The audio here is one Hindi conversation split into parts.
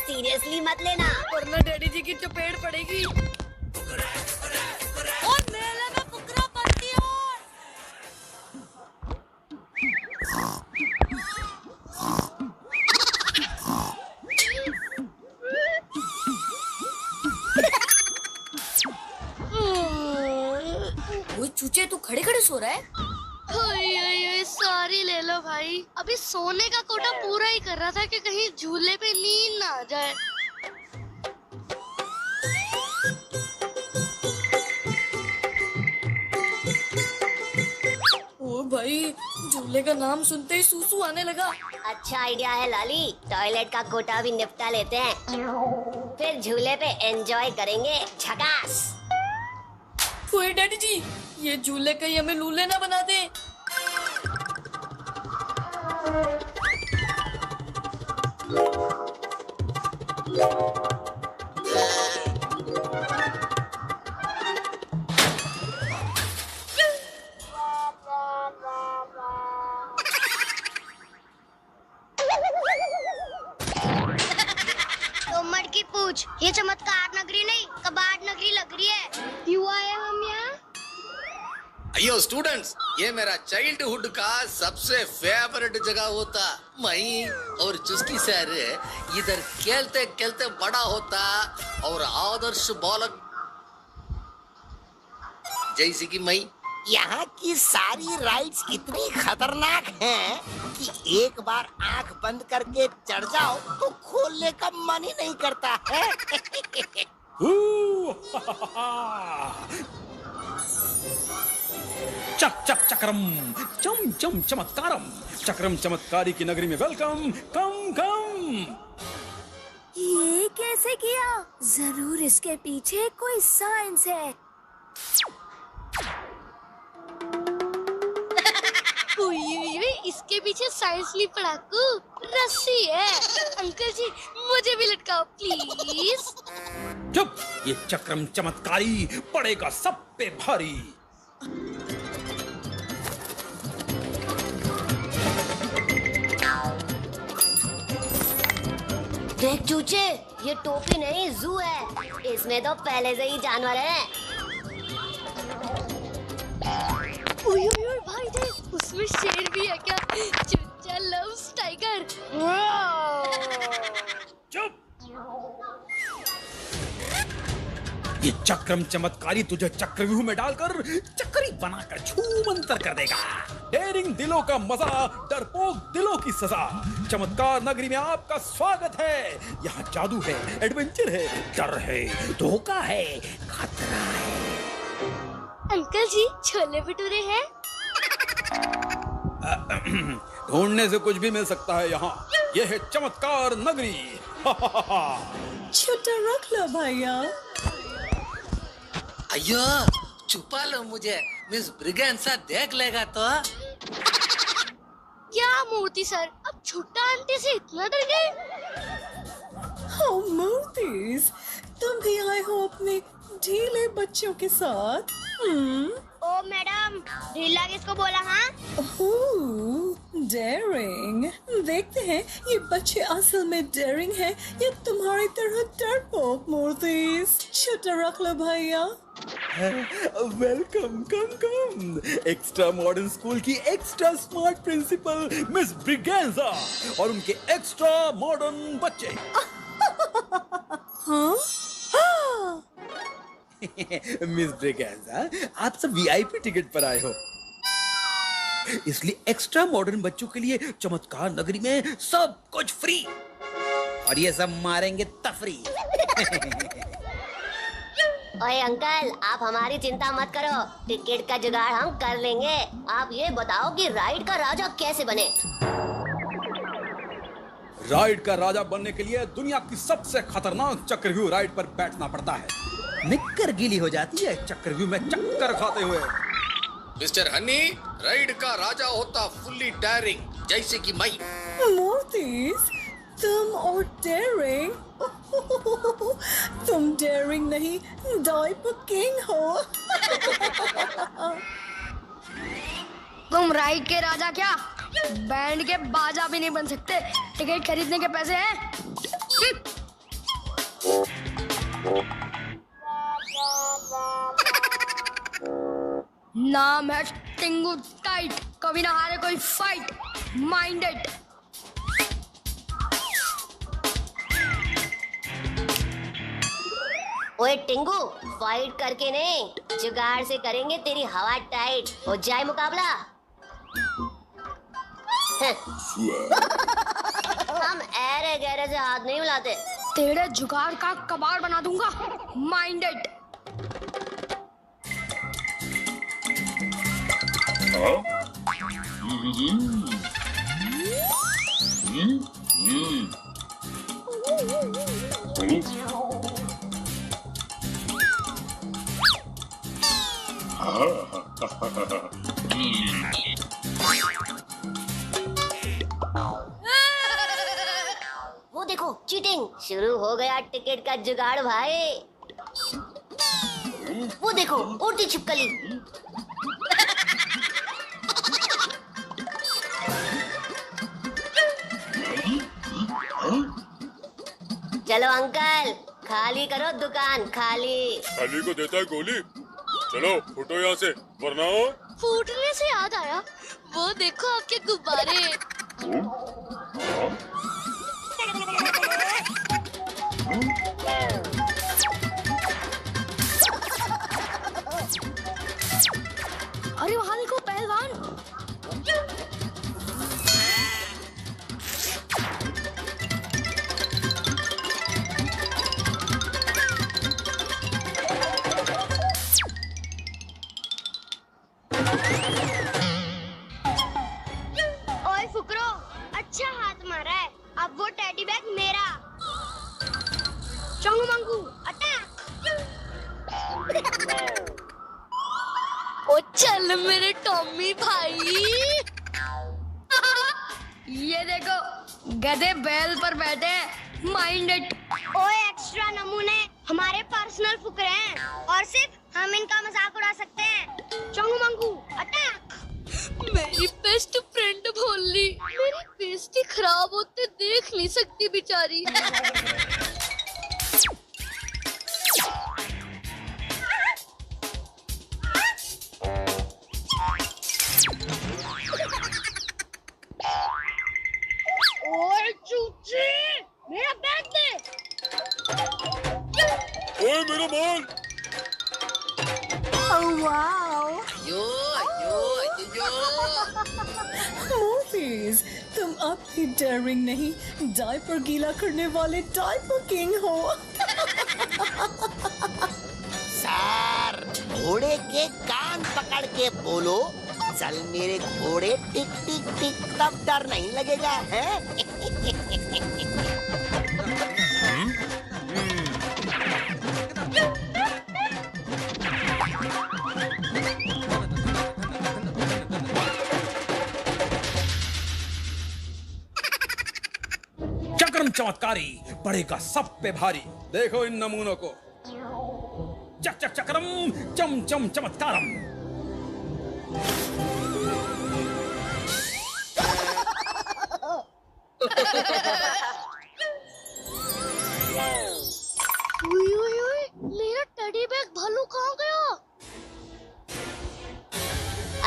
सीरियसली मत लेना वरना डैडी जी की चपेट पड़ेगी। और मेले में फुकरा पड़ती है। वो चूचे तू खड़े खड़े सो रहा है? सारी ले लो भाई। अभी सोने का कोटा पूरा ही कर रहा था कि कहीं झूले पे नींद ना आ जाए। ओ भाई, झूले का नाम सुनते ही सूसू आने लगा। अच्छा आइडिया है लाली, टॉयलेट का कोटा भी निपटा लेते हैं, फिर झूले पे एंजॉय करेंगे। झकास। ओए डैडी जी, ये झूले कहीं हमें लूले ना बना दे। तो मर की पूछ, ये चमत्कार नगरी नहीं कबाड़ नगरी लग रही है। क्यों आए हम यहाँ? अयो स्टूडेंट्स, ये मेरा चाइल्डहुड का सबसे फेवरेट जगह होता। मई और चुस्की सर इधर खेलते खेलते बड़ा होता और आदर्श बालक जैसे कि मई। यहाँ की सारी राइड्स इतनी खतरनाक हैं कि एक बार आंख बंद करके चढ़ जाओ तो खोलने का मन ही नहीं करता है। चक चक चक्रम चम चम चमत्कारम चक्रम चमत्कारी की नगरी में वेलकम। कम कम। ये कैसे किया? जरूर इसके पीछे कोई साइंस है। इसके पीछे साइंस ली पढ़ाकू रस्सी है। अंकल जी मुझे भी लटकाओ प्लीज। चुप, ये चक्रम चमत्कारी पड़ेगा सब पे भारी। देख चूचे, ये टोपी नहीं जू है, इसमें तो पहले से ही जानवर है। ओए भाई देख, उसमें शेर भी है क्या? चूचा लव्स टाइगर। चुप, ये चक्रम चमत्कारी तुझे चक्रव्यूह में डालकर चक्री बनाकर छूमंतर कर देगा। डेरिंग दिलों का मजा, डरपोक दिलों की सजा। चमत्कार नगरी में आपका स्वागत है। यहाँ जादू है, एडवेंचर है, डर है, धोखा है, खतरा है। अंकल जी छोले भटूरे हैं? ढूंढने से कुछ भी मिल सकता है यहाँ। ये है चमत्कार नगरी। छोटा रख लो भैया। अयो छुपा लो मुझे, मिस ब्रिगेंसा देख लेगा तो। क्या मूर्ति सर, अब छुट्टा आंटी से इतना डर गए? मूर्तिस, तुम भी आए हो अपने ढीले बच्चों के साथ? ओ मैडम, ढीला किसको बोला? हाँ डेयरिंग। देखते हैं ये बच्चे असल में डेयरिंग है या तुम्हारी तरह डरपोक मूर्तिस। छोटा रख लो भैया। Welcome, come come. Extra modern school की extra smart principal miss Braganza और उनके एक्स्ट्रा मॉडर्न बच्चे। हाँ? मिस ब्रिगेंजा, आप सब वीआईपी टिकट पर आए हो, इसलिए एक्स्ट्रा मॉडर्न बच्चों के लिए चमत्कार नगरी में सब कुछ फ्री, और ये सब मारेंगे तफरी। ओए अंकल, आप हमारी चिंता मत करो, टिकट का जुगाड़ हम कर लेंगे। आप ये बताओ कि राइड का राजा कैसे बने? राइड का राजा बनने के लिए दुनिया की सबसे खतरनाक चक्रव्यूह राइड पर बैठना पड़ता है। निक्कर गीली हो जाती है चक्रव्यूह में चक्कर खाते हुए। मिस्टर हनी, राइड का राजा होता फुल्ली डेयरिंग जैसे कि मई। मूर्तिस, तुम और डेयरिंग? तुम डेयरिंग नहीं, डायपर किंग हो। तुम राइड के राजा क्या, बैंड के बाजा भी नहीं बन सकते। टिकट खरीदने के पैसे हैं? नाम है टिंगू टाइट, कभी ना हारे कोई फाइट, माइंडेड। ओए टिंगू, फाइट करके नहीं, जुगाड़ से करेंगे तेरी हवा टाइट। हो जाए मुकाबला। हम ऐरे गहरे से हाथ नहीं मिलाते। तेरे जुगाड़ का कबाड़ बना दूंगा, माइंडेड। वो देखो, चीटिंग शुरू हो गया टिकट का जुगाड़ भाई। वो देखो, उड़ती छिपकली। चलो अंकल, खाली करो दुकान, खाली। खाली को देता है गोली। चलो फुटो यहाँ से, वरना फूटने से याद आया, वो देखो आपके गुब्बारे। अरे वहां देखो पहलवान। ओए फुकरो, अच्छा हाथ मारा है। अब वो टेडी बैग मेरा। चोंगू मंगू अटैक। ओ चल मेरे टॉमी भाई। ये देखो, गधे बैल पर बैठे, माइंडेड। ओए एक्स्ट्रा नमूने हमारे पर्सनल फुकरे हैं और सिर्फ हम इनका मजाक उड़ा सकते हैं। चोंगू मंगू अटैक। मेरी बेस्ट फ्रेंड भोली, मेरी बेइज्जती खराब होते देख नहीं सकती बेचारी। ओए चूची, मेरा बैग दे। ओए मेरा माल। अयो अयो अयो। मूवीज, तुम अब भी डेयरिंग नहीं, डायपर गीला करने वाले डायपर किंग हो। सर, घोड़े के कान पकड़ के बोलो, चल मेरे घोड़े, टिक टिक टिक, तब डर नहीं लगेगा है? चक्रम चमत्कारी पड़ेगा सब पे भारी। देखो इन नमूनों को। चक चक चक्रम, चम चम चमत्कारम। मेरा टेडी बैग भालू कहाँ गया?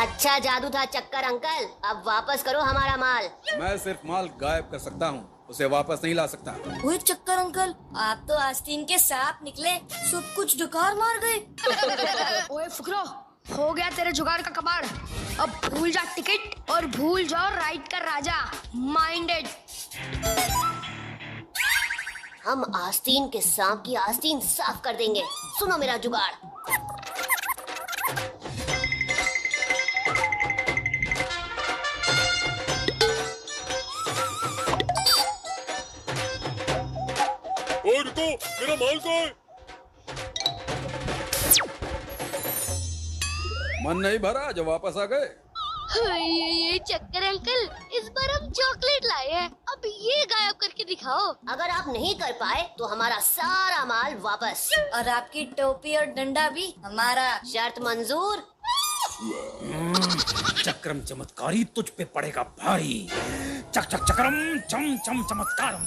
अच्छा जादू था चक्कर अंकल, अब वापस करो हमारा माल। मैं सिर्फ माल गायब कर सकता हूँ, उसे वापस नहीं ला सकता। ओए चक्कर अंकल, आप तो आस्तीन के सांप निकले, सब कुछ डकार मार गए। ओए फुकरो, हो गया तेरे जुगाड़ का कबाड़। अब भूल जा टिकट और भूल जाओ राइड का राजा, माइंडेड। हम आस्तीन के सांप की आस्तीन साफ कर देंगे। सुनो मेरा जुगाड़। ओए रुको, मेरा माल कहाँ है? मन नहीं भरा जो वापस आ गए। ये चक्कर अंकल, इस बार हम चॉकलेट लाए हैं, अब ये गायब करके दिखाओ। अगर आप नहीं कर पाए तो हमारा सारा माल वापस। और आपकी टोपी और डंडा भी हमारा। शर्त मंजूर। चक्रम चमत्कारी तुझ पे पड़ेगा भारी। चक चक चक्रम, चम चम चमत्कारम।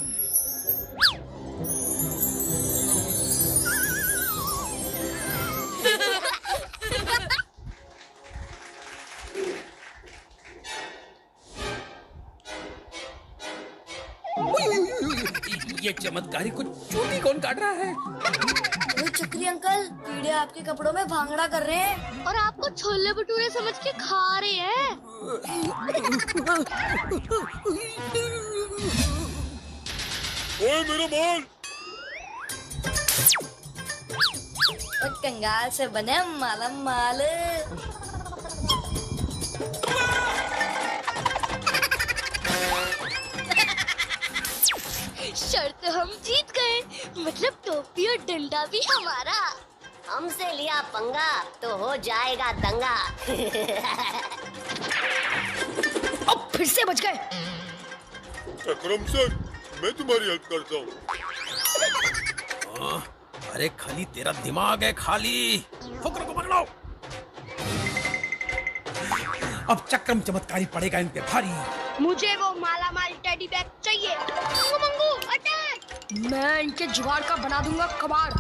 ये चमत्कारी को चूती कौन काट रहा है? वो चक्री अंकल कीड़े आपके कपड़ों में भांगड़ा कर रहे हैं और आपको छोले भटूरे समझ के खा रहे हैं। ओए मेरा माल। कंगाल से बने मालम माल। शर्त हम जीत गए, मतलब टोपी और डंडा भी हमारा। हमसे लिया पंगा तो हो जाएगा दंगा। अब फिर से बच गए। अकरम सर, मैं तुम्हारी हेल्प करता हूँ। अरे खाली तेरा दिमाग है खाली। फुकरों को पकड़ो। अब चक्रम चमत्कारी पड़ेगा इन पे भारी। मुझे वो माला माल टेडी बैग चाहिए। मंगू मंगू अटैक। मैं इनके जुगाड़ का बना दूंगा कबाड़।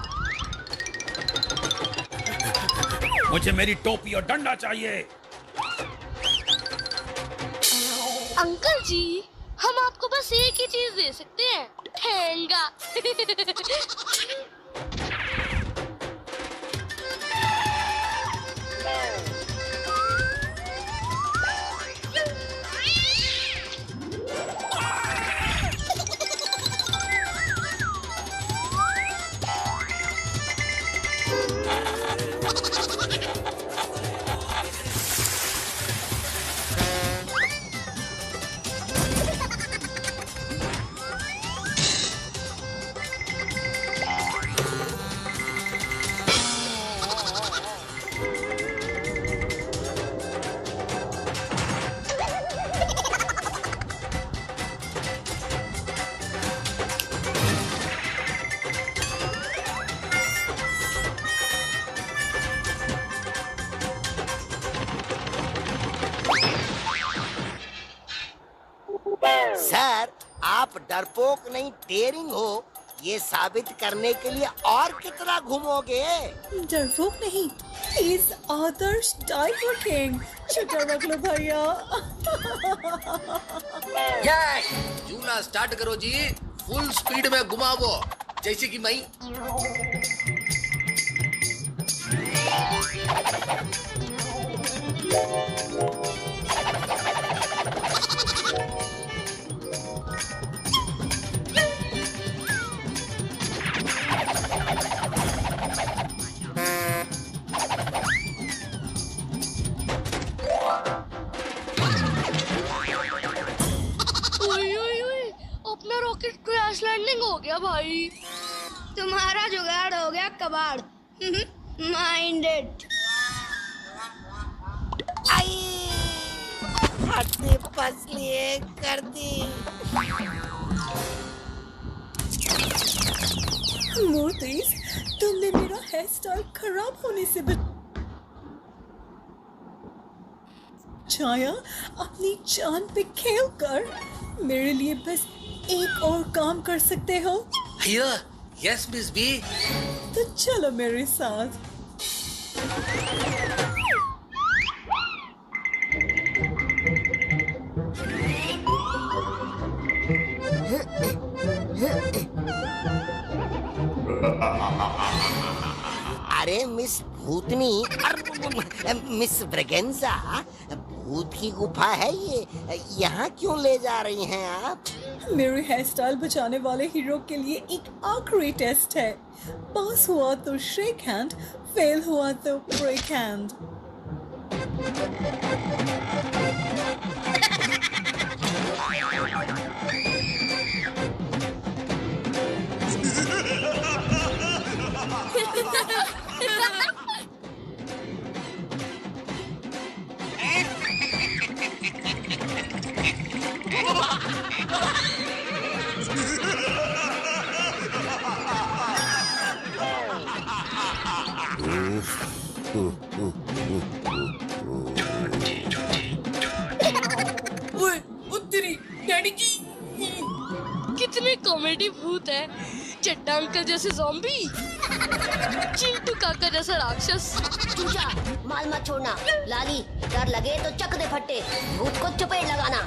मुझे मेरी टोपी और डंडा चाहिए। अंकल जी, हम आपको बस एक ही चीज दे सकते हैं, ठेंगा। सर, आप डरपोक नहीं डेयरिंग हो, ये साबित करने के लिए और कितना घूमोगे? डरपोक नहीं, इस आदर्श डाइवर किंग। छुट्टा रख लो भैया। झूला स्टार्ट करो जी, फुल स्पीड में घुमाओ, जैसे कि मैं। अपना रॉकेट क्रैश लैंडिंग हो गया भाई। तुम्हारा जुगाड़ हो गया कबाड़। माइंडेड। आई हड्डी पसलिए कर दी। मूर्तिस, तुमने मेरा हेयर स्टाइल खराब होने से बचाया। अपनी जान पे खेल कर मेरे लिए बस एक और काम कर सकते हो। Yes miss B. तो चलो मेरे साथ। अरे मिस भूतनी, मिस ब्रेगेंजा, भूत की गुफा है ये, यहाँ क्यों ले जा रही हैं आप? मेरे हेयर स्टाइल बचाने वाले हीरो के लिए एक आखिरी टेस्ट है। पास हुआ तो शेक हैंड, फेल हुआ तो ब्रेक हैंड। कितने कॉमेडी भूत है। चड्डा अंकल जैसे ज़ॉम्बी, चिंटू काका जैसा राक्षस। चूचा, माल मत छोड़ना। लाली, डर लगे तो चक दे फट्टे, भूत को चपेट लगाना।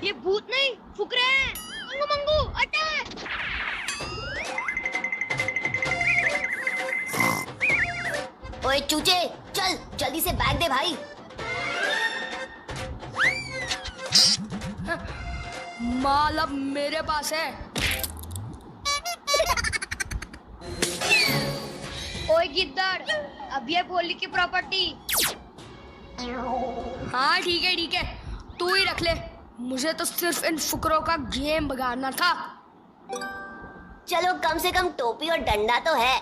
ये भूत नहीं फुकरे हैं। मंगू मंगू अटैक। ओए चूचे, चल जल्दी से बैग दे भाई। माल अब मेरे पास है। ओए गिद्दड़, अब ये भोली की प्रॉपर्टी। हाँ ठीक है, तू ही रख ले। मुझे तो सिर्फ इन फुकरों का गेम बिगाड़ना था। चलो कम से कम टोपी और डंडा तो है।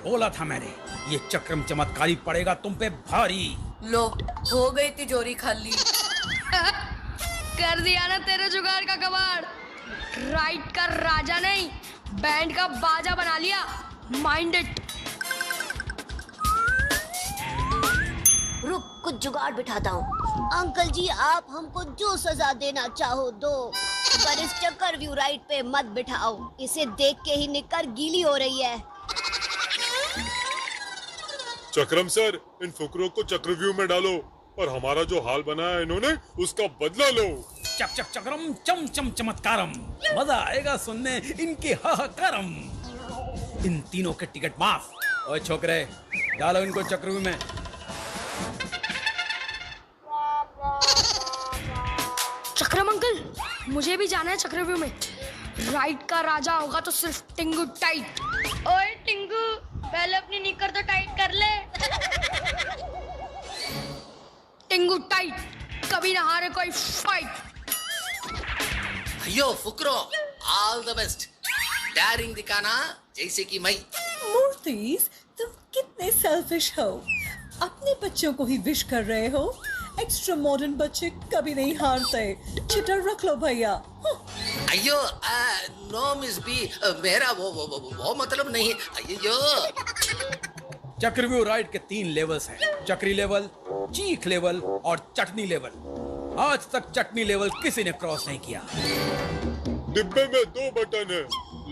बोला था मैंने, ये चक्रम चमत्कारी पड़ेगा तुम पे भारी। लो, हो गई तिजोरी खाली। कर दिया ना तेरे जुगाड़ का कबाड़। राइड का राजा नहीं, बैंड का बाजा बना लिया। Mind it. रुक, कुछ जुगाड़ बिठाता हूँ। अंकल जी, आप हमको जो सजा देना चाहो दो, पर इस चक्कर व्यू राइड पे मत बिठाओ। इसे देख के ही निकर गीली हो रही है। चक्रम सर, इन फुकरों को चक्रव्यूह में डालो और हमारा जो हाल बनाया इन्होंने उसका बदला लो। चक चक चक्रम चम चम चमत्कारम। मजा आएगा सुनने इनके हाहाकारम। इन तीनों के टिकट माफ। ओए छोकरे, डालो इनको चक्रव्यूह में। चक्रम अंकल, मुझे भी जाना है चक्रव्यूह में। राइड का राजा होगा तो सिर्फ टिंगू टाइट। ओए टिंगू, पहले अपनी निकर तो टाइट कर ले। टिंगू टाइट, कभी ना हारे कोई फाइट। अयो फुकरो, ऑल द बेस्ट। डेयरिंग दिखाना जैसे कि मैं। मूर्तिस, तुम कितने सेल्फिश हो। अपने बच्चों को ही विश कर रहे हो। एक्स्ट्रा मॉडर्न बच्चे कभी नहीं हारते। चिटर रख लो भैया। अयो नो मिस बी, मेरा वो मतलब नहीं। अयो चक्रव्यूह राइड के 3 लेवल्स हैं। चक्री लेवल, चीख लेवल और चटनी लेवल। आज तक चटनी लेवल किसी ने क्रॉस नहीं किया। डिब्बे में 2 बटन है,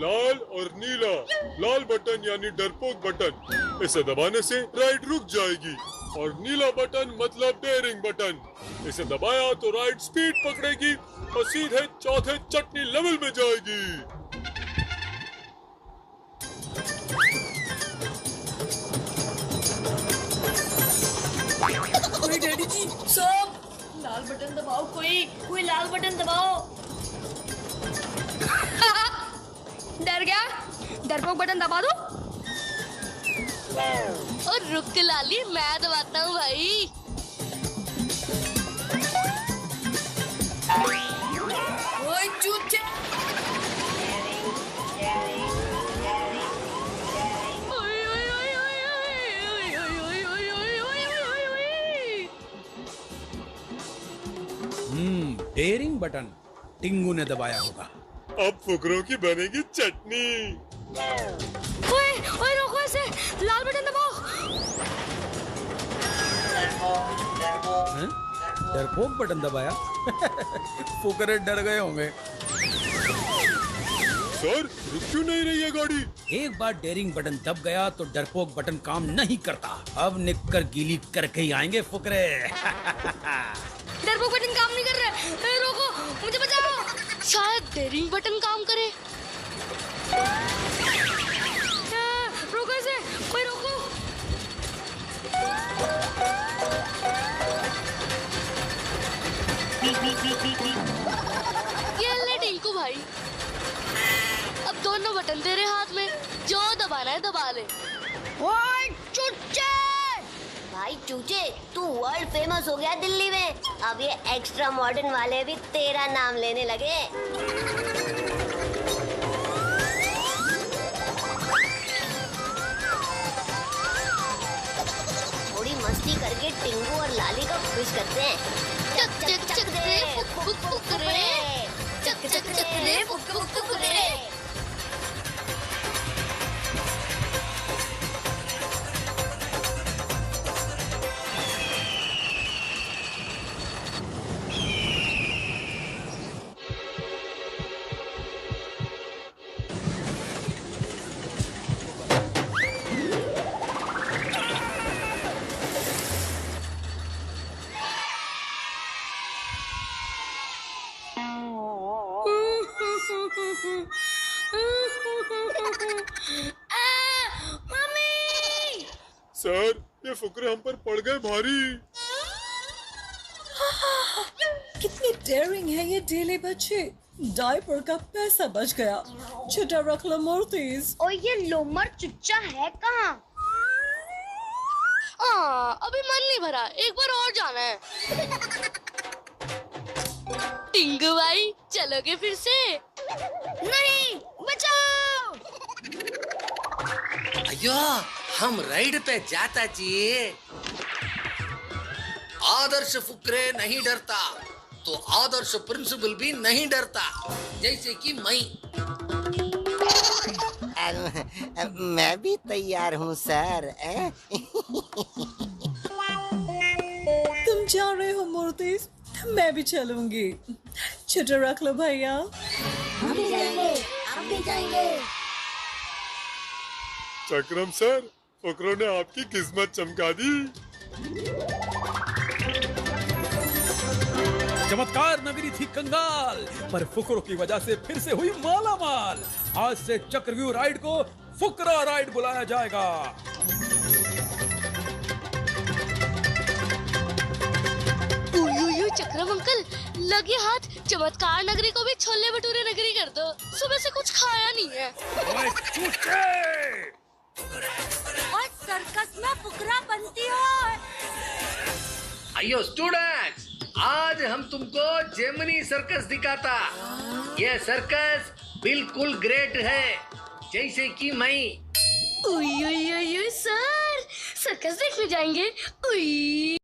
लाल और नीला। लाल बटन यानी डरपोक बटन, इसे दबाने से राइड रुक जाएगी। और नीला बटन मतलब डेयरिंग बटन, इसे दबाया तो राइड स्पीड पकड़ेगी और सीधे चौथे चटनी लेवल में जाएगी। कोई डैडी जी, सब लाल बटन दबाओ। कोई लाल बटन दबाओ। डर गया? डरपोक बटन दबा दो। और रुक लाली, मैं दबाता हूँ भाई। ओए चूचे। डेयरिंग बटन टिंगू ने दबाया होगा। अब फुकरों की बनेगी चटनी। ओए रोको इसे, लाल बटन दबाओ। डरपोक बटन दबाया। फुकरे डर गए होंगे। सर, रुक क्यों नहीं रही है गाड़ी? एक बार डेयरिंग बटन दब गया तो डरपोक बटन काम नहीं करता। अब निककर गीली करके ही आएंगे फुकरे। डरपोक बटन काम नहीं कर रहा। रोको, मुझे बचाओ। शायद डेयरिंग बटन काम करे। रोको इसे, कोई रोको। ये ले टिंकू भाई, अब दोनों बटन तेरे हाथ में, जो दबाना है दबा ले। ओए चूचे! भाई चूचे, तू वर्ल्ड फेमस हो गया दिल्ली में। अब ये एक्स्ट्रा मॉडर्न वाले भी तेरा नाम लेने लगे। थोड़ी मस्ती करके टिंगू और लाली को खुश करते हैं। चक चक चक रे फुक फुक फुक रे, चक चक चक रे फुक फुक फुक रे। सर ये फुकरे हम पर पड़ गए भारी। कितनी डेयरिंग है ये डेली बच्चे। डायपर का पैसा बच गया। छुट्टा रख लो मूर्तिस। और ये लोमड़ चुच्चा है कहाँ? अभी मन नहीं भरा, एक बार और जाना है। टिंगू भाई चलोगे फिर से? नहीं, बचाओ! अयो हम राइड पे जाता जी। आदर्श फुकरे नहीं डरता तो आदर्श प्रिंसिपल भी नहीं डरता, जैसे कि मैं। मैं भी तैयार हूँ सर। तुम जा रहे हो मूर्तिस? मैं भी चलूंगी। छुट्टा रख लो भैया। हम भी जाएंगे। चक्रम सर, फुकरों ने आपकी किस्मत चमका दी। चमत्कार नगरी थी कंगाल, पर फुकरों की वजह से फिर से हुई माला माल। आज से चक्रव्यूह राइड को फुकरा राइड बुलाया जाएगा। चक्रम अंकल, लगे हाथ चमत्कार नगरी को भी छोले भटूरे नगरी कर दो। सुबह से कुछ खाया नहीं है। ओए चूचे! और सर्कस में फुकरा बनती हो। अयो स्टूडेंट्स, आज हम तुमको जेमिनी सर्कस दिखाता। ये सर्कस बिल्कुल ग्रेट है, जैसे कि मैं। उई सर, सर्कस देखने जाएंगे। उई